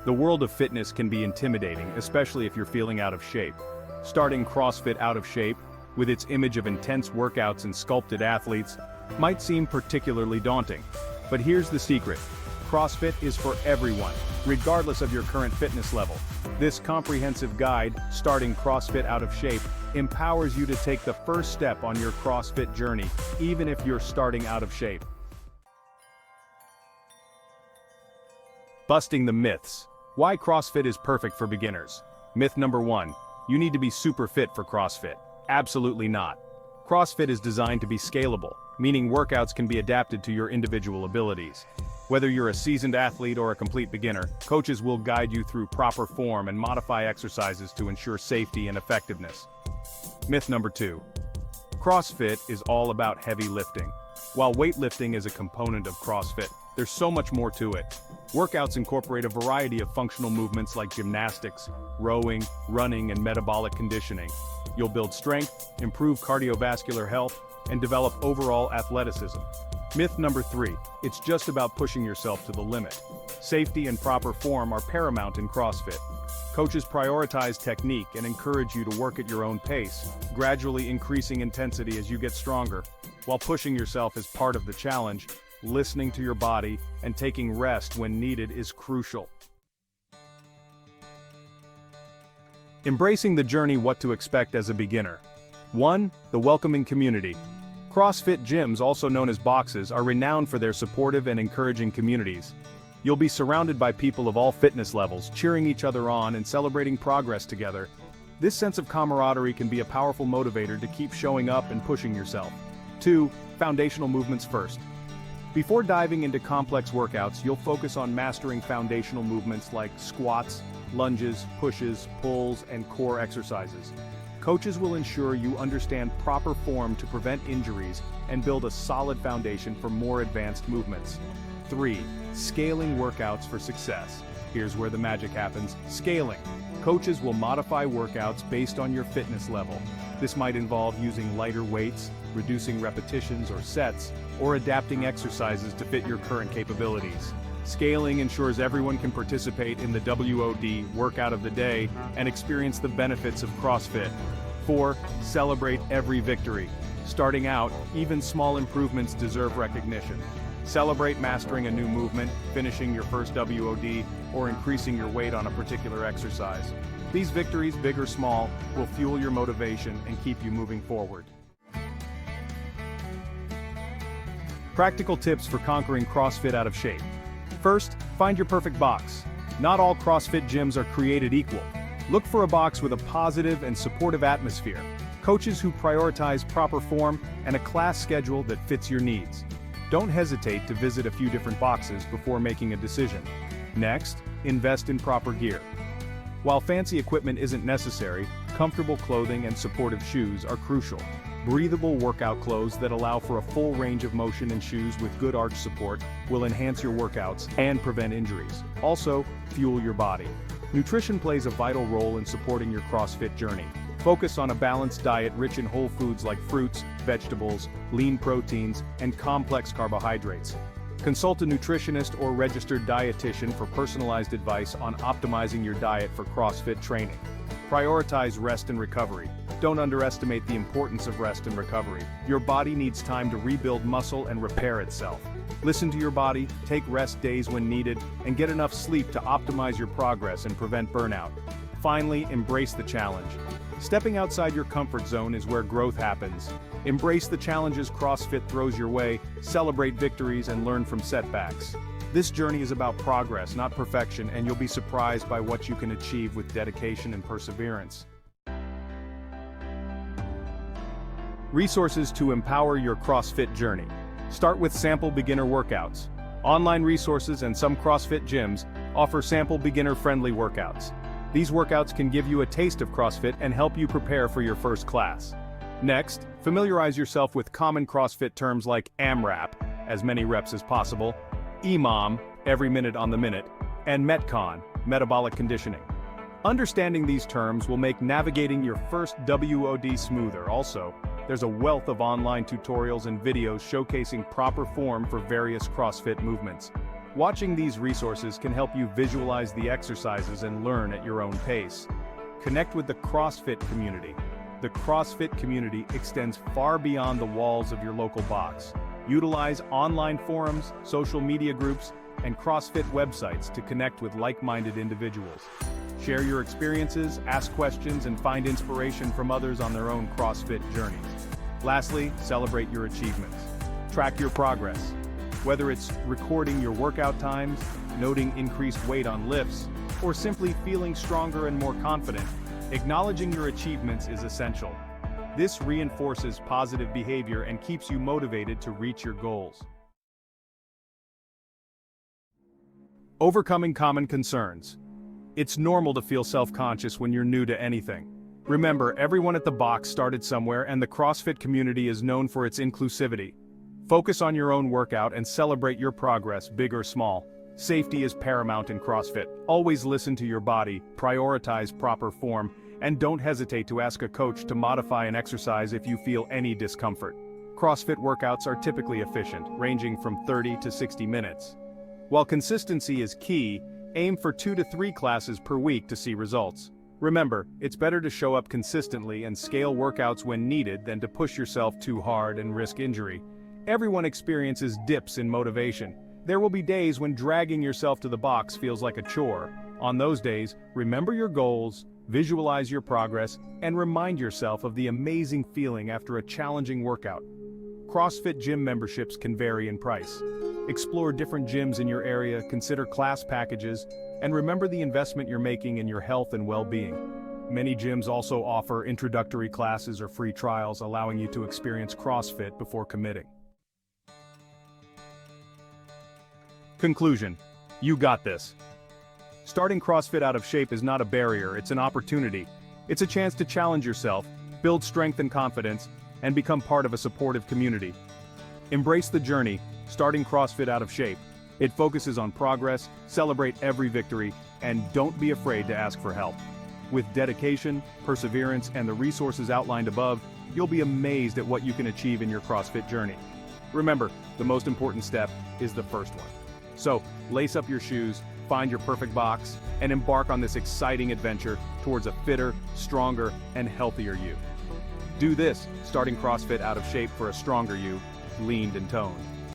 The world of fitness can be intimidating, especially if you're feeling out of shape. Starting CrossFit Out of Shape, with its image of intense workouts and sculpted athletes, might seem particularly daunting. But here's the secret. CrossFit is for everyone, regardless of your current fitness level. This comprehensive guide, Starting CrossFit Out of Shape, empowers you to take the first step on your CrossFit journey, even if you're starting out of shape. Busting the myths. Why CrossFit is perfect for beginners. Myth number 1. You need to be super fit for CrossFit. Absolutely not. CrossFit is designed to be scalable, meaning workouts can be adapted to your individual abilities. Whether you're a seasoned athlete or a complete beginner, coaches will guide you through proper form and modify exercises to ensure safety and effectiveness. Myth number 2. CrossFit is all about heavy lifting. While weightlifting is a component of CrossFit, there's so much more to it. Workouts incorporate a variety of functional movements like gymnastics, rowing, running, and metabolic conditioning. You'll build strength, improve cardiovascular health, and develop overall athleticism. Myth number 3. It's just about pushing yourself to the limit. Safety and proper form are paramount in CrossFit. Coaches prioritize technique and encourage you to work at your own pace, gradually increasing intensity as you get stronger. While pushing yourself is part of the challenge, listening to your body and taking rest when needed is crucial. Embracing the journey. What to expect as a beginner. 1. The welcoming community. CrossFit gyms, also known as boxes, are renowned for their supportive and encouraging communities. You'll be surrounded by people of all fitness levels, cheering each other on and celebrating progress together. This sense of camaraderie can be a powerful motivator to keep showing up and pushing yourself. 2. Foundational movements first. Before diving into complex workouts, you'll focus on mastering foundational movements like squats, lunges, pushes, pulls, and core exercises. Coaches will ensure you understand proper form to prevent injuries and build a solid foundation for more advanced movements. 3. Scaling workouts for success. Here's where the magic happens. Scaling. Coaches will modify workouts based on your fitness level. This might involve using lighter weights, reducing repetitions or sets, or adapting exercises to fit your current capabilities. Scaling ensures everyone can participate in the WOD workout of the day and experience the benefits of CrossFit. 4. Celebrate every victory. Starting out, even small improvements deserve recognition. Celebrate mastering a new movement, finishing your first WOD, or increasing your weight on a particular exercise. These victories, big or small, will fuel your motivation and keep you moving forward. Practical tips for conquering CrossFit out of shape. First, find your perfect box. Not all CrossFit gyms are created equal. Look for a box with a positive and supportive atmosphere, coaches who prioritize proper form, and a class schedule that fits your needs. Don't hesitate to visit a few different boxes before making a decision. Next, invest in proper gear. While fancy equipment isn't necessary, comfortable clothing and supportive shoes are crucial. Breathable workout clothes that allow for a full range of motion and shoes with good arch support will enhance your workouts and prevent injuries. Also, fuel your body. Nutrition plays a vital role in supporting your CrossFit journey. Focus on a balanced diet rich in whole foods like fruits, vegetables, lean proteins, and complex carbohydrates. Consult a nutritionist or registered dietitian for personalized advice on optimizing your diet for CrossFit training. Prioritize rest and recovery. Don't underestimate the importance of rest and recovery. Your body needs time to rebuild muscle and repair itself. Listen to your body, take rest days when needed, and get enough sleep to optimize your progress and prevent burnout. Finally, embrace the challenge. Stepping outside your comfort zone is where growth happens. Embrace the challenges CrossFit throws your way, celebrate victories, and learn from setbacks. This journey is about progress, not perfection, and you'll be surprised by what you can achieve with dedication and perseverance. Resources to empower your CrossFit journey. Start with sample beginner workouts. Online resources and some CrossFit gyms offer sample beginner-friendly workouts. These workouts can give you a taste of CrossFit and help you prepare for your first class. Next, familiarize yourself with common CrossFit terms like AMRAP, as many reps as possible, EMOM, every minute on the minute, and METCON, metabolic conditioning. Understanding these terms will make navigating your first WOD smoother. Also, there's a wealth of online tutorials and videos showcasing proper form for various CrossFit movements. Watching these resources can help you visualize the exercises and learn at your own pace. Connect with the CrossFit community. The CrossFit community extends far beyond the walls of your local box. Utilize online forums, social media groups, and CrossFit websites to connect with like-minded individuals. Share your experiences, ask questions, and find inspiration from others on their own CrossFit journeys. Lastly, celebrate your achievements. Track your progress. Whether it's recording your workout times, noting increased weight on lifts, or simply feeling stronger and more confident, acknowledging your achievements is essential. This reinforces positive behavior and keeps you motivated to reach your goals. Overcoming common concerns. It's normal to feel self-conscious when you're new to anything. Remember, everyone at the box started somewhere, and the CrossFit community is known for its inclusivity. Focus on your own workout and celebrate your progress, big or small. Safety is paramount in CrossFit. Always listen to your body, prioritize proper form, and don't hesitate to ask a coach to modify an exercise if you feel any discomfort. CrossFit workouts are typically efficient, ranging from 30 to 60 minutes. While consistency is key, aim for 2 to 3 classes per week to see results. Remember, it's better to show up consistently and scale workouts when needed than to push yourself too hard and risk injury. Everyone experiences dips in motivation. There will be days when dragging yourself to the box feels like a chore. On those days, remember your goals, visualize your progress, and remind yourself of the amazing feeling after a challenging workout. CrossFit gym memberships can vary in price. Explore different gyms in your area, consider class packages, and remember the investment you're making in your health and well-being. Many gyms also offer introductory classes or free trials, allowing you to experience CrossFit before committing. Conclusion: you got this. Starting CrossFit Out of Shape is not a barrier, it's an opportunity. It's a chance to challenge yourself, build strength and confidence, and become part of a supportive community. Embrace the journey. Starting CrossFit Out of Shape. It focuses on progress, celebrate every victory, and don't be afraid to ask for help. With dedication, perseverance, and the resources outlined above, you'll be amazed at what you can achieve in your CrossFit journey. Remember, the most important step is the first one. So, lace up your shoes, find your perfect box, and embark on this exciting adventure towards a fitter, stronger, and healthier you. Do this, starting CrossFit Out of Shape for a stronger you, leaned and toned.